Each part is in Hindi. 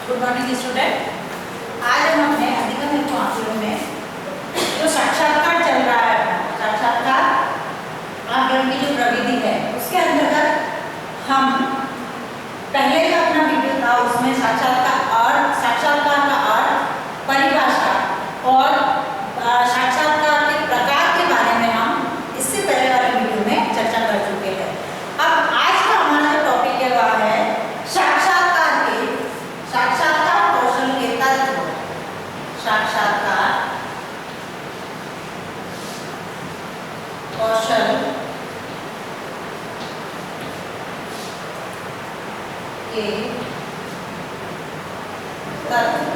Good morning student. आज हम अपने अधिगम हेतु आकलन में जो साक्षात्कार चल रहा है, साक्षात्कार आकलन की जो प्रविधि है उसके अंतर्गत हम पहले जो अपना वीडियो था उसमें साक्षात्कार का अर्थ, परिभाषा और साक्षात्कार के प्रकार के बारे में हम इससे पहले वाले वीडियो में चर्चा कर चुके हैं। अब आज का हमारा जो टॉपिक है वह है साक्षात्कार कौशल के तत्व। साक्षात्कार कौशल के तत्व।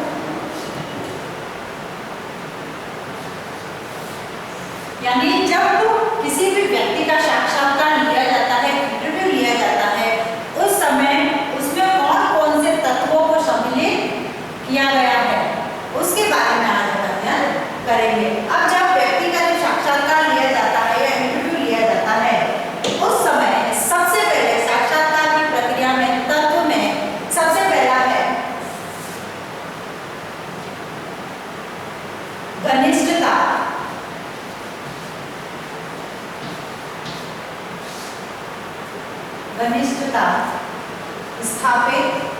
यानी जब किसी भी व्यक्ति का साक्षात्कार लिया जाता है, इंटरव्यू लिया जाता है, उस समय उसमें कौन-कौन से तत्वों को सम्मिलित किया गया है उसके बारे में आज हम अध्ययन करेंगे। अब जब व्यक्ति का जो साक्षात्कार लिया जाता है या इंटरव्यू लिया जाता है उस समय सबसे पहले साक्षात्कार की प्रक्रिया में तत्व में सबसे पहला है घनिष्ठता। घनिष्ठता स्थापित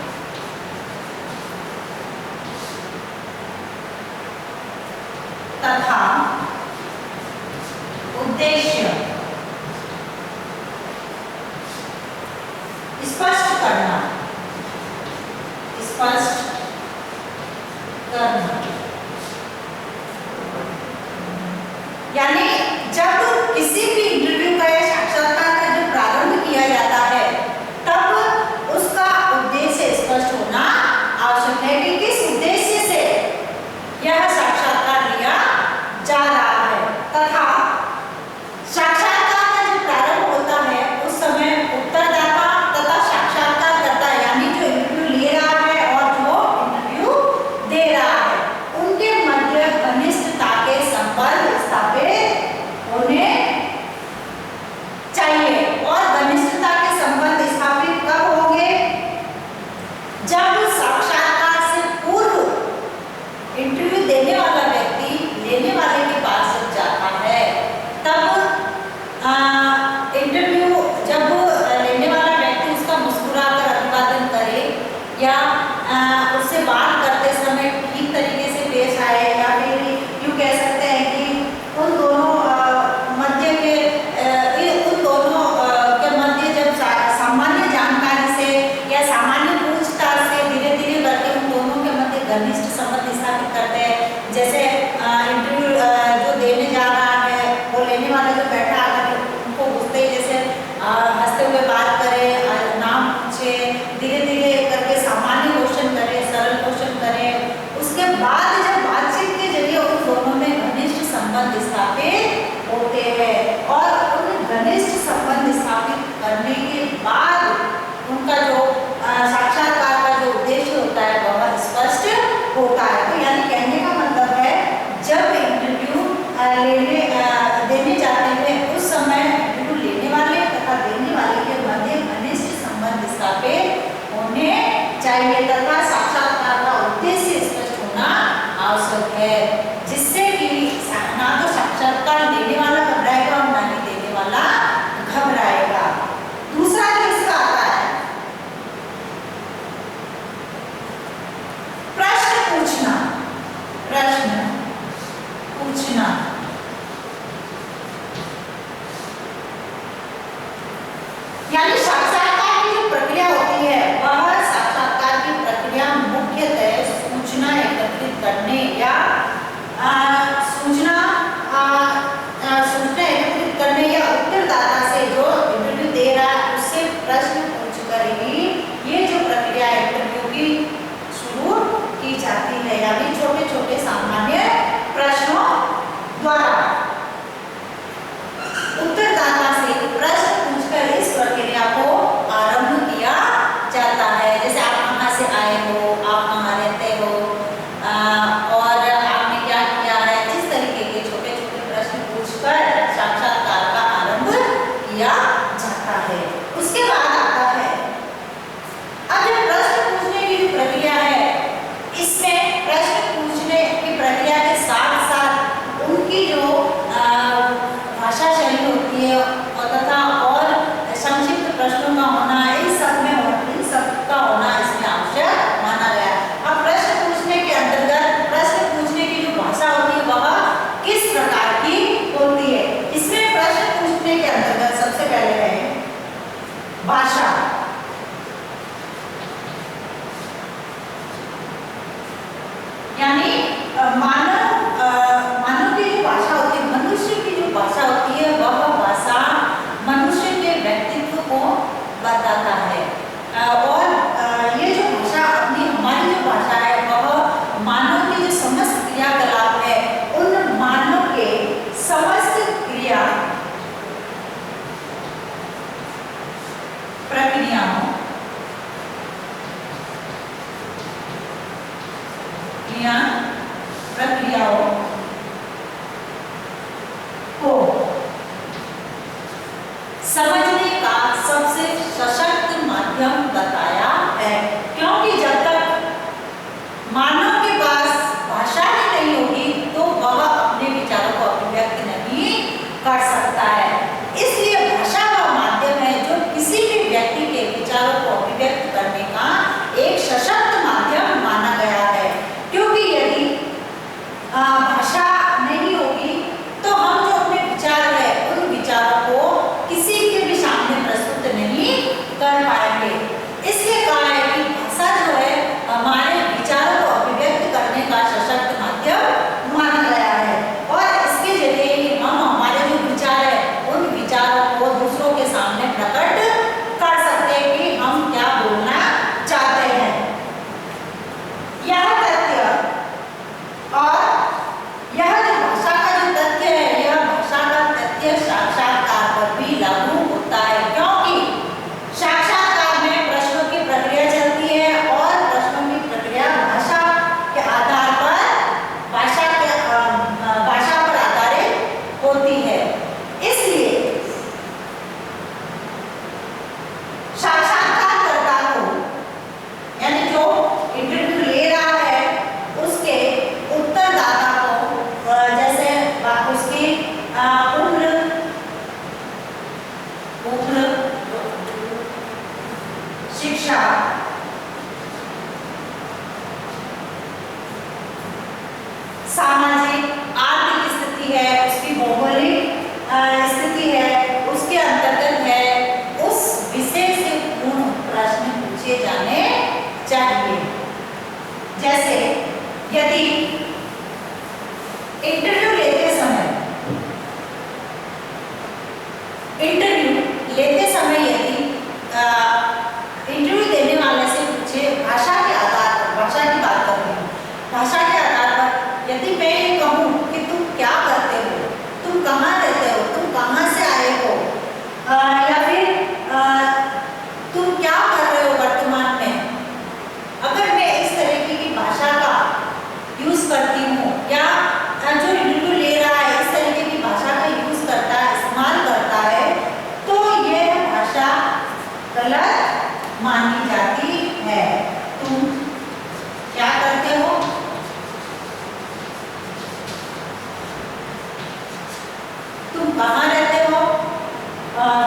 तथा उद्देश्य स्पष्ट करना। यानी जब किसी भी इंटरव्यू का या साक्षात्कार का जो प्रारंभ किया जाता है तब उसका उद्देश्य स्पष्ट होना आवश्यक है कि किस उद्देश्य से यह साक्षात्कार लिया जा रहा है तथा साक्षात्कार का जो प्रारंभ होता है उस समय उत्तरदाता तथा साक्षात्कारकर्ता यानी जो इंटरव्यू ले रहा है और जो इंटरव्यू दे रहा है उनके मध्य घनिष्ठता के संबंध स्थापित होने चाहिए। और घनिष्ठता के संबंध स्थापित कब होंगे? जब साक्षात्कार से पूर्व इंटरव्यू देने वाला व्यक्ति लेने वाले के पास जाता है तब इंटरव्यू जब लेने वाला व्यक्ति उसका मुस्कुराकर अभिवादन करे या उससे बात करते समय ठीक तरीके से पेश आए या फिर यूँ कह सकते हैं कि उन दोनों के मध्य जब सामान्य जानकारी से या सामान्य पूछताछ से धीरे धीरे करके उन दोनों के मध्य घनिष्ठ संबंध स्थापित करते हैं। जैसे इंटरव्यू जो देने जा रहा है वो लेने वाला जो बैठा अगर उनको पूछते ही जैसे हंसते हुए बात करे, नाम पूछे, धीरे धीरे करके सामान्य क्वेश्चन करे, सरल क्वेश्चन करे, उसके बाद जब बातचीत के जरिए उन दोनों में घनिष्ठ संबंध स्थापित होते हैं और उन घनिष्ठ संबंध स्थापित करने के बाद उनका जो साक्षात्कार का जो उद्देश्य होता है वह स्पष्ट होता है। तो यानी कहने का मतलब है जब इंटरव्यू देने जाते हैं उस समय इंटरव्यू लेने वाले तथा देने वाले के मध्य घनिष्ठ संबंध स्थापित होने चाहिए तथा साक्षात्कार का उद्देश्य स्पष्ट होना आवश्यक है, जिससे कि ना तो साक्षात्कार लेने वाला घबराएगा और ना ही देने वाला घबराएगा। दूसरा जो इसका आता है प्रश्न पूछना। यानी साक्षात्कार की जो प्रक्रिया होती है वह साक्षात्कार की प्रक्रिया प्रक्रियाओं को समझने का सबसे सशक्त माध्यम बताया है, क्योंकि जब तक मानव के पास भाषा ही नहीं होगी तो वह अपने विचारों को अभिव्यक्त नहीं कर सकता है। इसलिए भाषा वह माध्यम है जो किसी भी व्यक्ति के विचारों को अभिव्यक्त करने का एक सशक्त माध्यम माना गया है, क्योंकि यदि भाषा नहीं होगी तो हम जो अपने विचार है उन विचारों को किसी के भी सामने प्रस्तुत नहीं कर पाएंगे। इसलिए कहा है कि भाषा जो है हमारे विचारों को अभिव्यक्त करने का सशक्त माध्यम माना गया है, और इसके जरिए ही हम हमारे जो विचार है उन विचारों को दूसरों के सामने प्रकट कर सकते हैं कि हम क्या बोलना चाहते हैं। यह तथ्य और यह जो भाषा का जो तथ्य है, यह भाषा का तथ्य साक्षात्कार पर भी लागू होता है, क्योंकि साक्षात्कार में प्रश्नों की प्रक्रिया चलती है और प्रश्नों की प्रक्रिया भाषा के आधार पर भाषा पर आधारित होती है। इसलिए साक्षात्कारकर्ता को, यानी जो इंटरव्यू ले रहा है, उसके उत्तरदाता को जैसे उसकी उम्र, शिक्षा, सामाजिक आर्थिक स्थिति है, उसकी भौगोलिक स्थिति है, उसके अंतर्गत है, उस विषय से पूर्ण प्रश्न पूछे जाने चाहिए। जैसे यदि इंटरव्यू लेते समय यदि इंटरव्यू देने वाले से पूछे भाषा के आधार पर, भाषा की बात कर रही हूँ, भाषा के आधार पर यदि मैं ये कहूँ कि तुम क्या करते हो, तुम कहाँ रहते हो, तुम कहाँ से आए हो, या फिर तुम क्या कर रहे हो वर्तमान में, अगर मैं इस तरीके की भाषा का यूज करती हूँ या जो इंटरव्यू ले रहा है इस तरीके की भाषा का यूज करता है, इस्तेमाल करता है, तो यह भाषा गलत मानी जाती है। तुम क्या करते हो, तुम कहाँ रहते हो,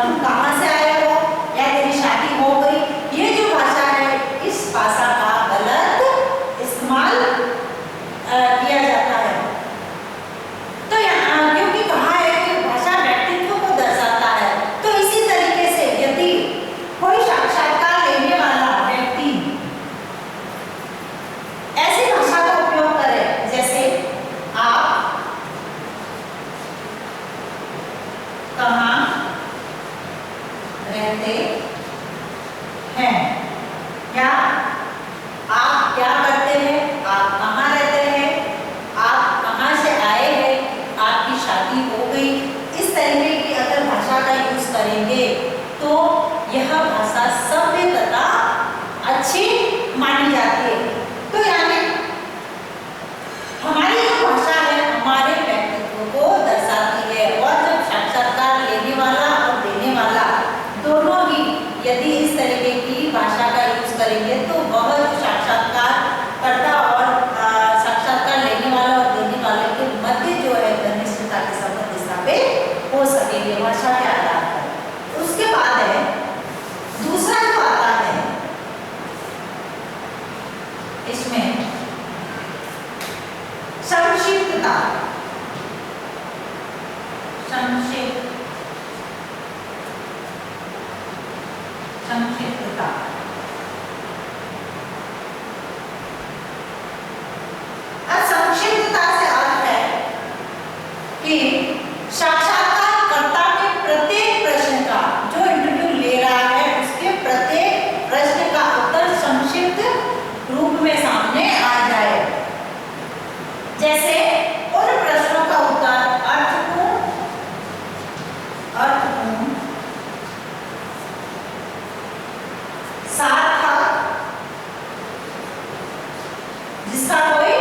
तुम कहाँ से आए हो, या तेरी शादी हो गई, ये जो भाषा है इस भाषा का गलत इस्तेमाल किया जाता है। तो यहाँ क्योंकि कहा है कि भाषा व्यक्तित्व को दर्शाता है, तो इसी तरीके से यदि कोई साक्षात्कार लेने वाला व्यक्ति ऐसी भाषा का उपयोग करे, जैसे आप कहाँ रहते हैं, या आप क्या करते हैं, आप कहाँ रहते हैं, आप कहाँ से आए हैं, आपकी शादी हो गई, इस तरीके की अगर भाषा का यूज करेंगे तो यह भाषा सभ्य तथा अच्छी मानी जाती है। तो यानी हमारी जो भाषा है हमारे व्यक्तित्व को दर्शाती है, और जब साक्षात्कार लेने वाला और देने वाला दोनों ही यदि इस तरीके की भाषा का यूज करेंगे तो वह जो साक्षात्कारकर्ता और साक्षात्कार लेने वाला और देने वाले के मध्य जो है घनिष्ठता के संबंध स्थापित हो सकेंगे भाषा के आधार पर। उसके बाद है दूसरा जो आता है इसमें संक्षिप्तता। संक्षिप्तता संक्षिप्तता से अर्थ है कि साक्षात्कारकर्ता के प्रत्येक प्रश्न का, जो इंटरव्यू ले रहा है उसके प्रत्येक प्रश्न का उत्तर संक्षिप्त रूप में सामने आ जाए। जैसे उन प्रश्नों का उत्तर अर्थपूर्ण, सार्थक, जिसका कोई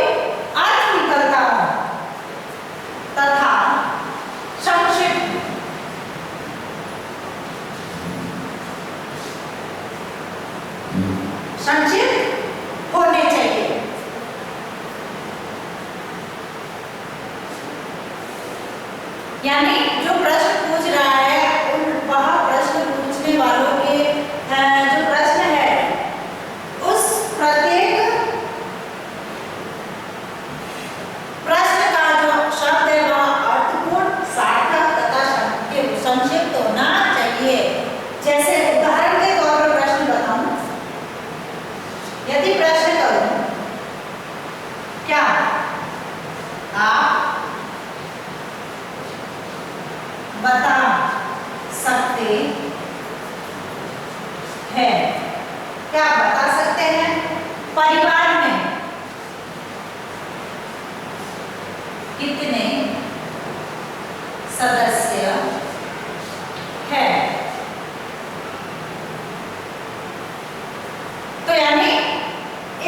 यानी जो प्रश्न पूछ रहा है वह प्रश्न पूछने वालों के जो प्रश्न है उस प्रत्येक प्रश्न का जो शब्द है वह अर्थपूर्ण, सार्थक तथा संक्षिप्त होना चाहिए। जैसे उदाहरण के तौर पर प्रश्न बताऊं, यदि प्रश्न करूं, क्या आप बता सकते हैं, क्या बता सकते हैं परिवार में कितने सदस्य हैं? तो यानी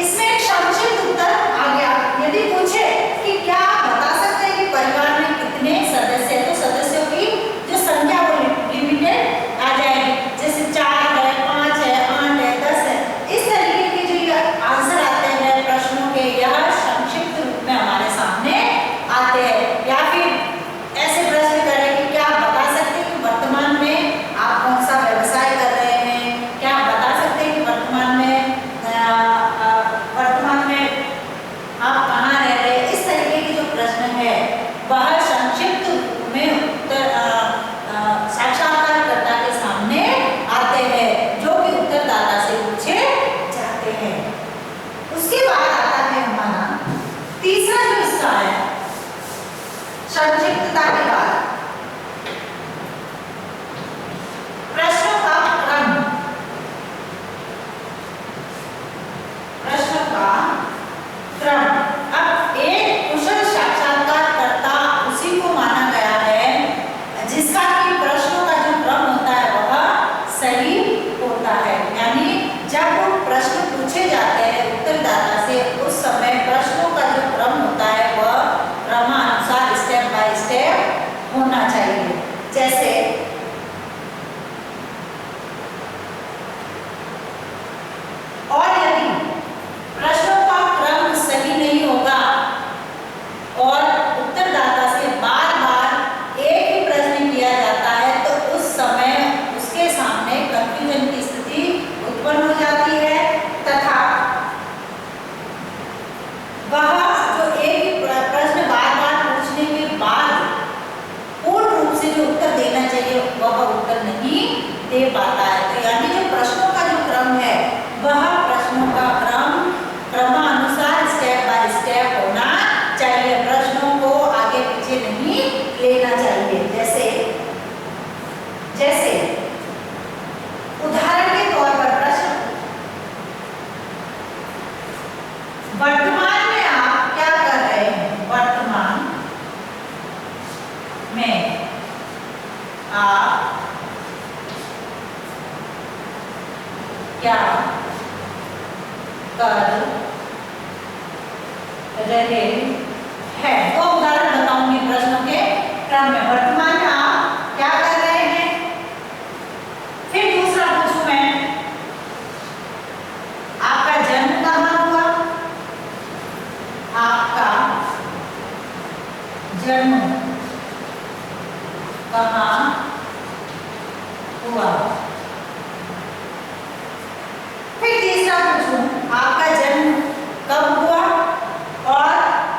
इसमें एक संक्षिप्त उत्तर आ गया। यदि पूछे कि क्या आप बता सकते हैं कि परिवार में कितने सदस्य हैं, तो सदस्यों की जो संख्या वो लिमिटेड आ जाएगी। जैसे 4 है, 5 है, 8 है, 10 है, इस तरीके के जो आंसर आते हैं प्रश्नों के, यह संक्षिप्त रूप में हमारे सामने आते हैं। या फिर ऐसे प्रश्न करें कि क्या आप बता सकते हैं कि वर्तमान में आप कौन सा व्यवसाय कर रहे हैं? क्या आप बता सकते हैं कि वर्तमान में आप कहाँ रह रहे हैं? इस तरीके के जो प्रश्न है वह संक्षिप्त रूप में उत्तर साक्षात्कारकर्ता के सामने आते हैं, जो कि उत्तरदाता से पूछे जाते हैं। उसके बाद आता है हमारा तीसरा जो हिस्सा है संक्षिप्तता के बाद प्रश्नों का क्रम। प्रश्नों का क्रम। अब एक कुशल साक्षात्कारकर्ता उसी को माना गया है जिसका कि प्रश्नों का जो क्रम होता है वह सही होता है। यानी जब प्रश्न पूछे जाते हैं उत्तरदाता से, उस समय प्रश्नों का जो क्रम होता है वह क्रमानुसार स्टेप बाय स्टेप होना चाहिए। जैसे और यदि प्रश्नों का क्रम सही नहीं होगा और उत्तरदाता से बार बार एक ही प्रश्न किया जाता है, तो उस समय उसके सामने कंफ्यूजन की स्थिति उत्पन्न हो जाती है तथा वह जो एक ही प्रश्न बार बार पूछने के बाद पूर्ण रूप से जो उत्तर देना चाहिए वह उत्तर नहीं दे पाता है। तो यानी जो प्रश्नों का जो क्रम है वह प्रश्नों का क्रम क्रमानुसार स्टेप बाय स्टेप होना चाहिए। प्रश्नों को आगे पीछे नहीं लेना चाहिए। जैसे उदाहरण के तौर पर प्रश्न, वर्तमान में आप क्या कर रहे हैं? वर्तमान में आप क्या कर रहे हैं? तो उदाहरण बताऊंगी प्रश्नों के क्रम में। वर्तमान में आप क्या कर रहे हैं? फिर दूसरा पूछूं मैं, आपका जन्म कहाँ हुआ? आपका जन्म कहाँ हुआ? फिर तीसरा पूछूं, आपका जन्म कब हुआ? और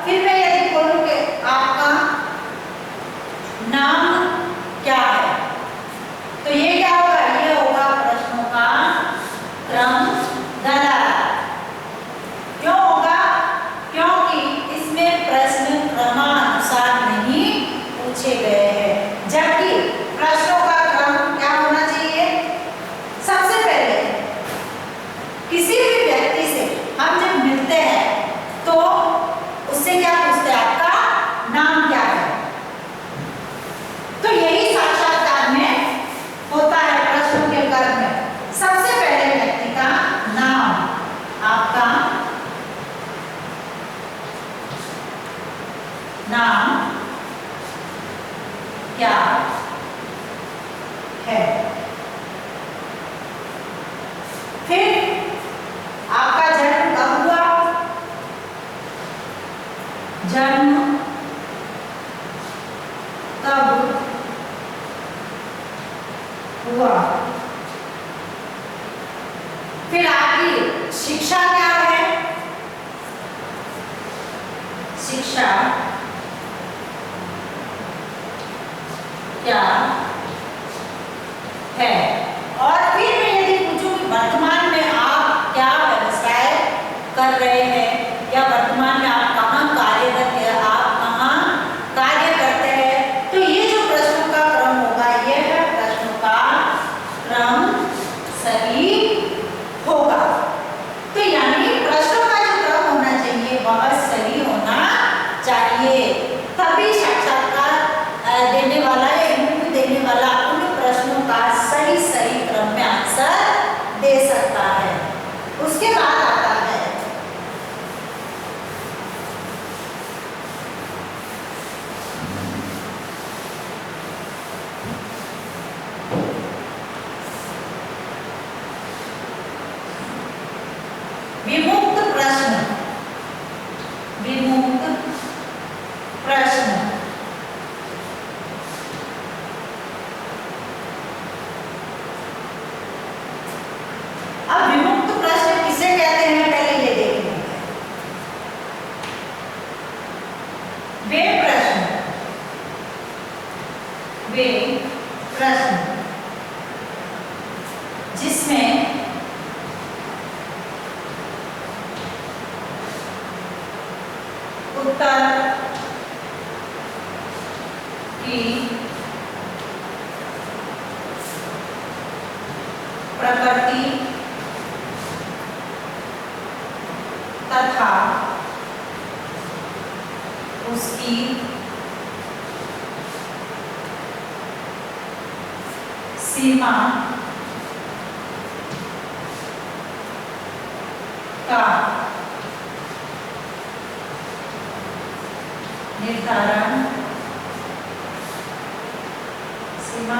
फिर मैं यदि बोलूं कि आपका नाम क्या है, तो ये क्या होगा? ये होगा प्रश्नों का क्रम दरार। क्यों होगा? क्योंकि इसमें प्रश्न क्रमानुसार नहीं पूछे गए हैं, जबकि प्रश्नों का क्रम क्या होना चाहिए? सबसे पहले किसी भी व्यक्ति से हम जब मिलते हैं तो उससे क्या पूछते हैं? आपका नाम क्या है? तो यही साक्षात्कार में होता है। प्रश्नों के क्रम में सबसे पहले व्यक्ति का नाम, आपका नाम क्या है? फिर आपका जन्म कब हुआ? जन्म कब रहे हैं या वर्तमान में आप कहाँ कार्यरत है, आप कहाँ कार्य करते हैं। तो ये जो प्रश्नों का क्रम होगा, यह है प्रश्नों का क्रम सही होगा। तो यानी प्रश्नों का जो क्रम होना चाहिए वह सही होना चाहिए, तभी साक्षात्कार देने वाला या इंटरव्यू देने वाला उन प्रश्नों का सही क्रम में आंसर दे सकता है। उसके बाद आता है विमुक्त प्रश्न। विमुक्त प्रश्न अब विमुक्त प्रश्न किसे कहते हैं, पहले ये देखेंगे। वे प्रश्न जिसमें उत्तर की प्रकृति तथा उसकी सीमा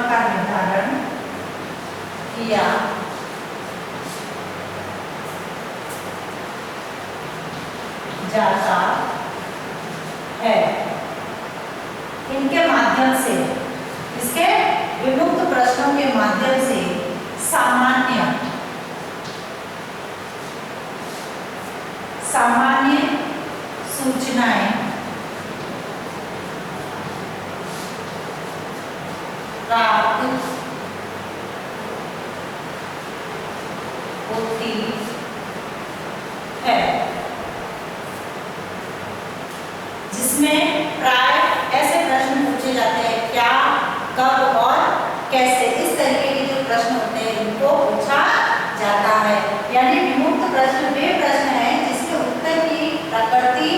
का निर्धारण किया जाता है। इनके माध्यम से, इसके विमुक्त प्रश्नों के माध्यम से सामान्य सूचनाएं प्राप्त होती है, जिसमें प्राय ऐसे प्रश्न पूछे जाते हैं क्या, कब और कैसे, इस तरीके के जो प्रश्न होते हैं इनको पूछा जाता है। यानी विमुक्त प्रश्न वे प्रश्न हैं जिसके उत्तर की प्रकृति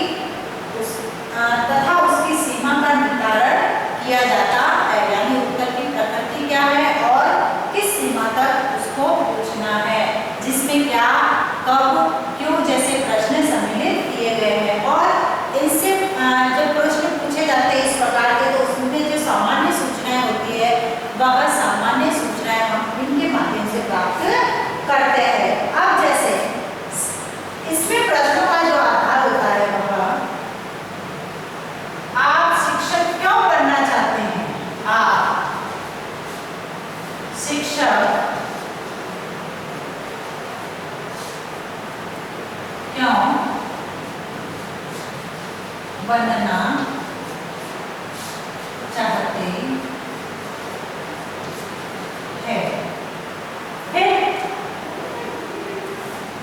तथा उसकी सीमा का निर्धारण किया जाता है। यानी उत्तर की प्रकृति क्या है और किस सीमा तक उसको पूछना है, जिसमें क्या, कब, क्यों जैसे प्रश्न सम्मिलित किए गए हैं। और इनसे जब प्रश्न पूछे जाते हैं इस प्रकार के, तो उसमें जो सामान्य सूचनाएं होती है वह सामान्य सूचनाएं हम इनके माध्यम से प्राप्त करते हैं। अब जैसे इसमें प्रश्नों का जो आधार होता है वह, आप शिक्षक क्यों बनना चाहते हैं, आप शिक्षक क्यों बनना चाहते हैं।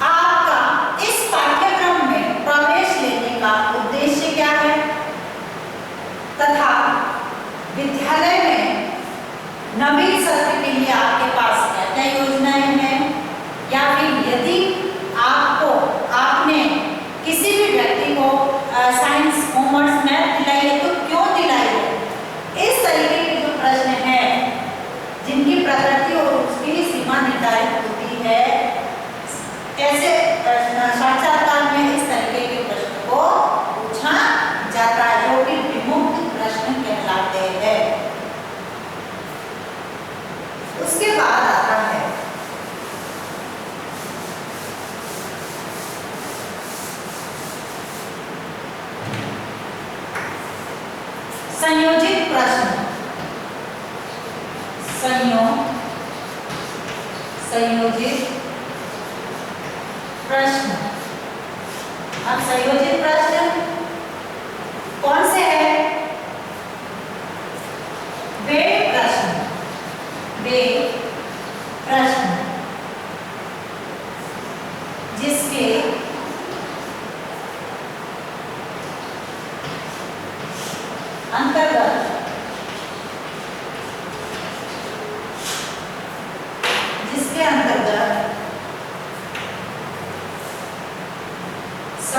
आपका इस पाठ्यक्रम में प्रवेश लेने का उद्देश्य क्या है तथा विद्यालय में नवीन सत्र के लिए आपके पास क्या योजनाएं हैं, या फिर यदि आपने किसी भी व्यक्ति को साइंस, कॉमर्स, मैथ दिलाई है तो क्यों दिलाई है। इस तरीके के जो प्रश्न हैं जिनकी प्रकृति और उसकी सीमा निर्धारित होती है, ऐसे साक्षात्कार में इस तरीके के प्रश्न को पूछा जाता है, जो कि विमुक्त प्रश्न कहलाते हैं। उसके बाद आता है संयोजित प्रश्न। संयोजित प्रश्न। अब संयोजित प्रश्न कौन से हैं? वे प्रश्न जिसके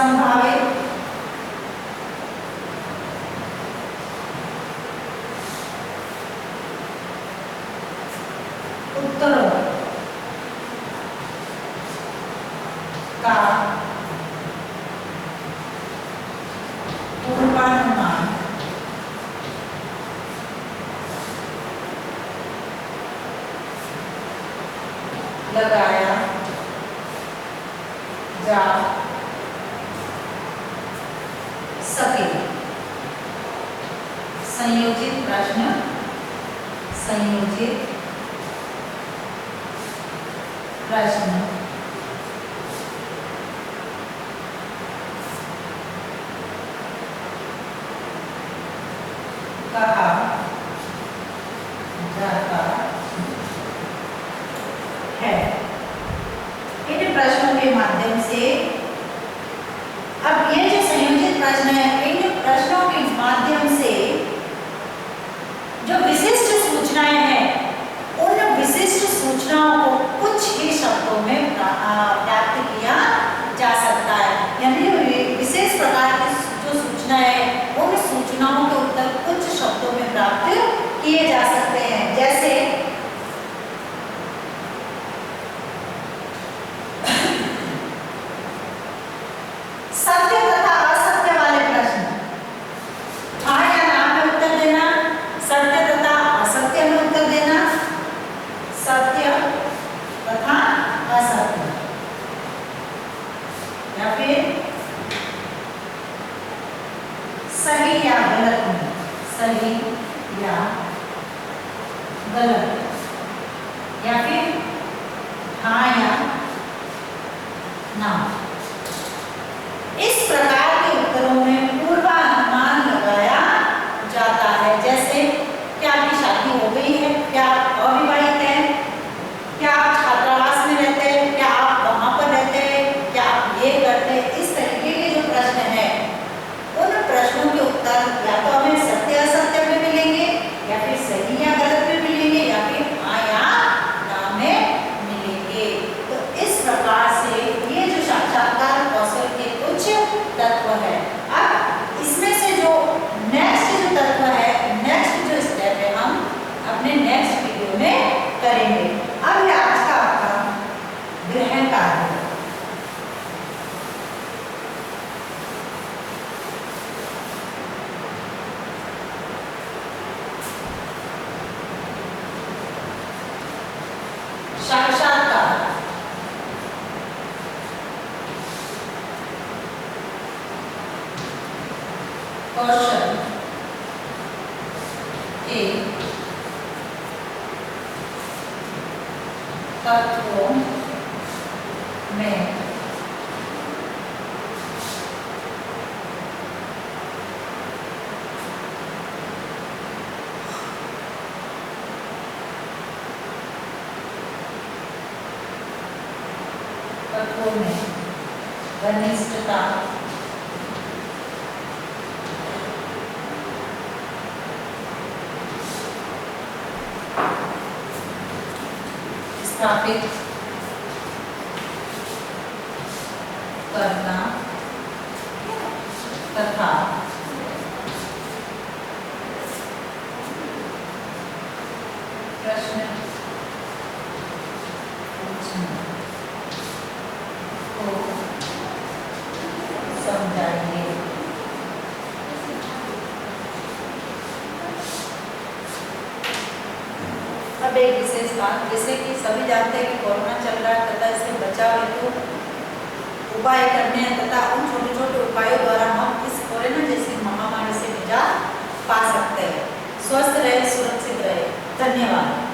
संभावित उत्तरों का पूर्वानुमान लगाया जा सके। संयोजित प्रश्न, संयोजित प्रश्न कहा जाता है। इन प्रश्नों के माध्यम से, अब ये जो संयोजित प्रश्न है, इन प्रश्नों के माध्यम से जो विशिष्ट सूचनाएं हैं, उन विशिष्ट सूचनाओं को कुछ ही शब्दों में प्राप्त किया जा सकता है। यानी विशेष प्रकार की जो सूचनाएं हैं, उन सूचनाओं के उत्तर कुछ शब्दों में प्राप्त किए जा सकते हैं। जैसे सत्य तथा असत्य वाले प्रश्न, हाँ या ना में उत्तर देना, सत्य तथा असत्य में उत्तर देना, सत्य तथा असत्य, या फिर सही या गलत में, सही या गलत, या फिर हाँ या ना। इस प्रकार के उत्तरों में पूर्वानुमान लगाया जाता है। जैसे क्या आपकी शादी हो गई है, क्या आप अविवाहित हैं, क्या आप छात्रावास में रहते हैं, क्या आप वहां पर रहते हैं, क्या आप ये करते हैं। इस तरीके के जो प्रश्न हैं, उन प्रश्नों के उत्तर या तो हमें सत्य असत्य में मिलेंगे, या फिर सही या गलत में मिलेंगे, या फिर हाँ या ना में मिलेंगे। तो इस प्रकार से ये जो साक्षात्कार कौशल के कुछ तत्व है। अब इसमें से जो नेक्स्ट जो तत्व है, नेक्स्ट जो स्टेप है, हम अपने नेक्स्ट वीडियो में करेंगे। अब ये आज का आपका ग्रहण कार्य है। साक्षात्कार कौशल के तत्वों में घनिष्ठता, स्थापित करना तथा प्रश्न पूछना को समझाइए। अब एक विशेष बात, जैसे कि सभी जानते हैं कि कोरोना चल रहा है तथा इससे बचाव हेतु उपाय करने हैं तथा उन छोटे छोटे उपायों द्वारा हम इस कोरोना जैसी महामारी से निजात पा सकते हैं। स्वस्थ रहे, सुरक्षित रहे। धन्यवाद।